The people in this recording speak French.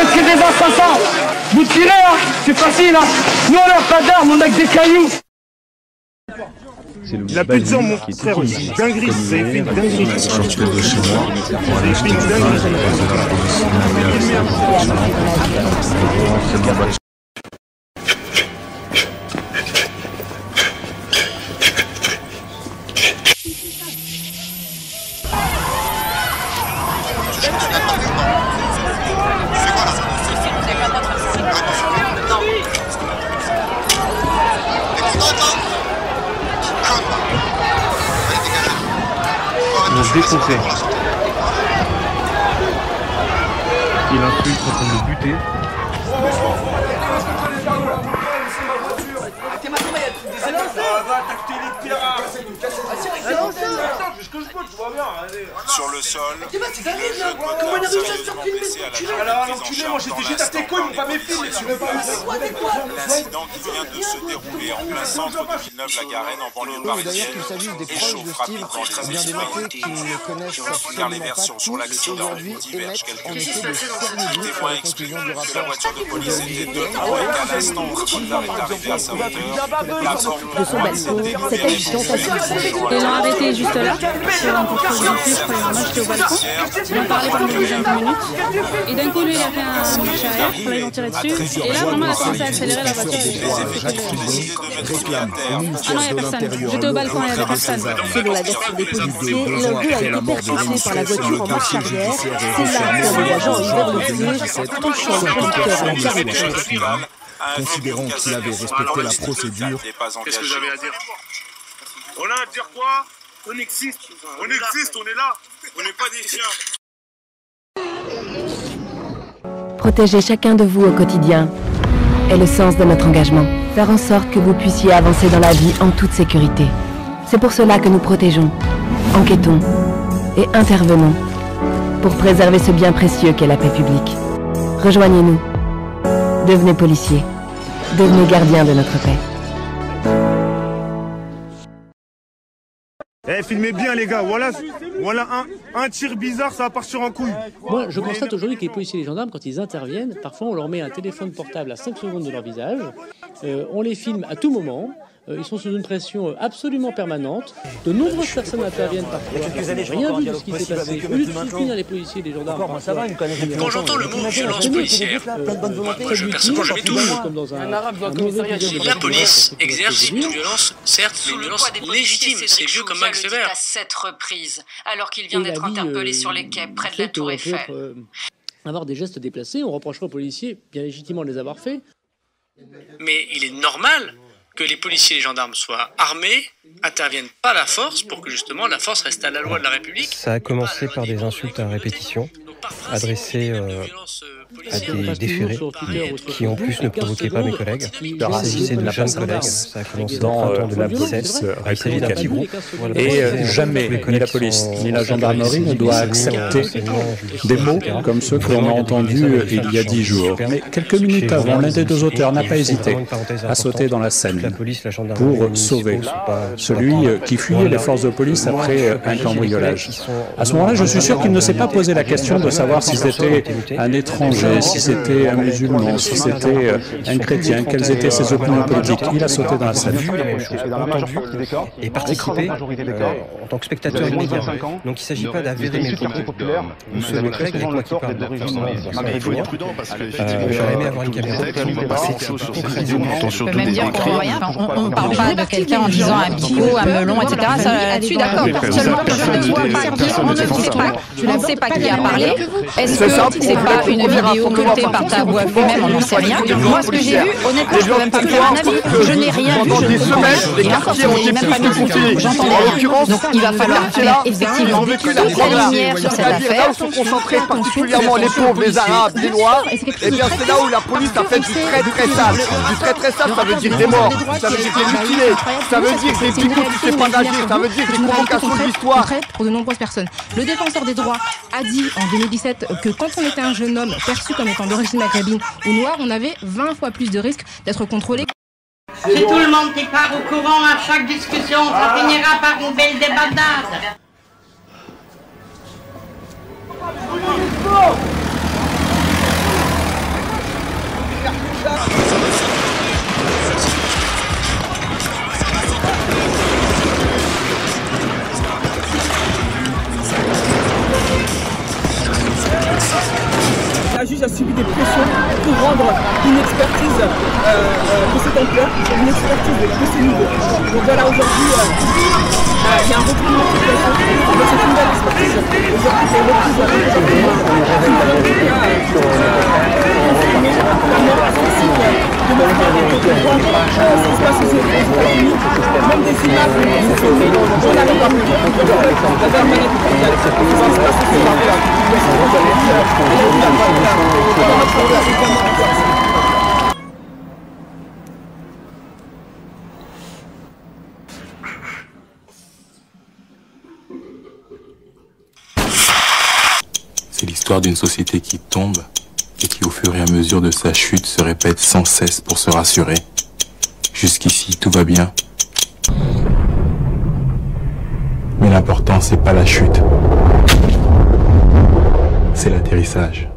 mettez des assassins. Vous tirez, hein, c'est facile, hein. Nous on n'a pas d'armes, on a que des cailloux. Il a plus de gens, mon frère, aussi. Dinguerie, vous avez fait une dinguerie. Ils vont se défoncer. Il infiltre en train de le buter. Sur le sol, le jeune comment il a réussi à moteur se faire filmer? alors l'enculé, moi j'étais juste à tes couilles, mais pas mes films, tu veux pas. L'incident qui vient de se dérouler en plein centre de Villeneuve-la-Garenne en banlieue parisienne échauffe rapidement les esprits. Regarde les versions sur l'accident divergent quelque peu. Les témoins expliquent que la voiture de police était devant et qu'à l'instant où Sponda est arrivé à sa hauteur, la forme de son balcon, cet habitant passe. Ils l'ont arrêté juste là, sur un contrôle de vue, je crois, moi j'étais au balcon. Ils ont parlé pendant une dizaine de minutes. Et d'un coup, lui, il a fait un marche arrière pour les en tirer dessus. Et là, vraiment, la commencé à accélérer la voiture. Ah non, il n'y a personne. J'étais au balcon, il n'y avait personne. Selon la version des policiers, l'un d'eux a été percuté par la voiture en marche arrière. C'est là que les agents ont ouvert le feu, touchant le conducteur à la carrosserie. Considérant qu'il avait respecté la procédure. Qu'est-ce que j'avais à dire? On a à dire quoi? On existe, on est là, on n'est pas des chiens. Protéger chacun de vous au quotidien est le sens de notre engagement. Faire en sorte que vous puissiez avancer dans la vie en toute sécurité. C'est pour cela que nous protégeons, enquêtons et intervenons pour préserver ce bien précieux qu'est la paix publique. Rejoignez-nous. Devenez policiers. Devenez gardiens de notre paix. Eh, filmez bien les gars, voilà un tir bizarre, ça va partir en couille. Moi, je constate aujourd'hui que les policiers et les gendarmes, quand ils interviennent, parfois on leur met un téléphone portable à 5 secondes de leur visage, on les filme à tout moment, ils sont sous une pression absolument permanente, de nombreuses personnes interviennent parfois, rien vu de ce qui s'est passé, au lieu de soutenir les policiers et les gendarmes. Quand j'entends le mot violence policière, je personnellement je m'étouffe. La police exerce une violence, certes, mais une violence légitime, c'est vieux comme Max Weber. À 7 reprises, alors qu'il vient d'être interpellé sur les quais près de la Tour Eiffel. Avoir des gestes déplacés, on reprochera aux policiers, bien légitimement, de les avoir faits. Mais il est normal que les policiers et les gendarmes soient armés, interviennent pas la force pour que justement la force reste à la loi de la République. Ça a commencé par des insultes à répétition, adressées à des déférés, qui en plus ne provoquaient pas mes collègues. Il s'agissait de jeunes collègues, ça a commencé dans la police républicaine. Et jamais, ni la police, ni la gendarmerie ne doit accepter des mots comme ceux que l'on a entendus il y a 10 jours. Mais quelques minutes avant, l'un des deux auteurs n'a pas hésité à sauter dans la Seine pour sauver celui qui fuyait les forces de police après un cambriolage. À ce moment-là, je suis sûr qu'il ne s'est pas posé la question de savoir si c'était un étranger, si c'était un musulman, si c'était un chrétien, quelles étaient ses opinions politiques. Il a sauté dans la Seine. Et participé en tant que spectateur immédiat. Donc il ne s'agit pas d'avérer mes propos. Monsieur le collègue, avec moi qui parle de j'aurais aimé avoir une caméra. On peut même dire qu'on voit rien. On ne parle pas de quelqu'un en disant un bio, un melon, etc. Là-dessus, d'accord. Seulement, on ne sait pas qui a parlé. Est-ce que c'est pas une vidéo montée par ta voix même, on n'en sait rien. Moi, ce que j'ai vu, honnêtement, je ne peux même pas me faire un avis. Je n'ai rien vu. Pendant des semaines, les quartiers ont été plus confinés. En l'occurrence, donc il va falloir faire effectivement toute la lumière sur cette affaire. Là où sont concentrés particulièrement les pauvres, les Arabes, les Noirs, et bien c'est là où la police a fait du très très sale. Du très très sale, ça veut dire des morts, ça veut dire des mutilés, ça veut dire des picots qui ne savent pas nager, ça veut dire des convocations de l'histoire. Pour de nombreuses personnes. Le défenseur des droits a dit en 2017 que quand on était un jeune homme perçu comme étant d'origine maghrébine ou noire, on avait 20 fois plus de risques d'être contrôlé. Si tout le monde qui part au courant à chaque discussion, ça finira par une belle débandade. a subi des pressions pour rendre une expertise de cette ampleur, une expertise de ce niveau. Donc voilà, aujourd'hui, il y a un regroupement de situations, mais c'est une belle expertise. Aujourd'hui, il y a une reprise de la mort sensible de notre part et de voir ce qui se passe aux États-Unis, même des images qui sont filmées dans la République, la guerre manette mondiale, ce qui se passe aux C'est l'histoire d'une société qui tombe et qui, au fur et à mesure de sa chute, se répète sans cesse pour se rassurer. Jusqu'ici, tout va bien. Mais l'important, c'est pas la chute. C'est l'atterrissage.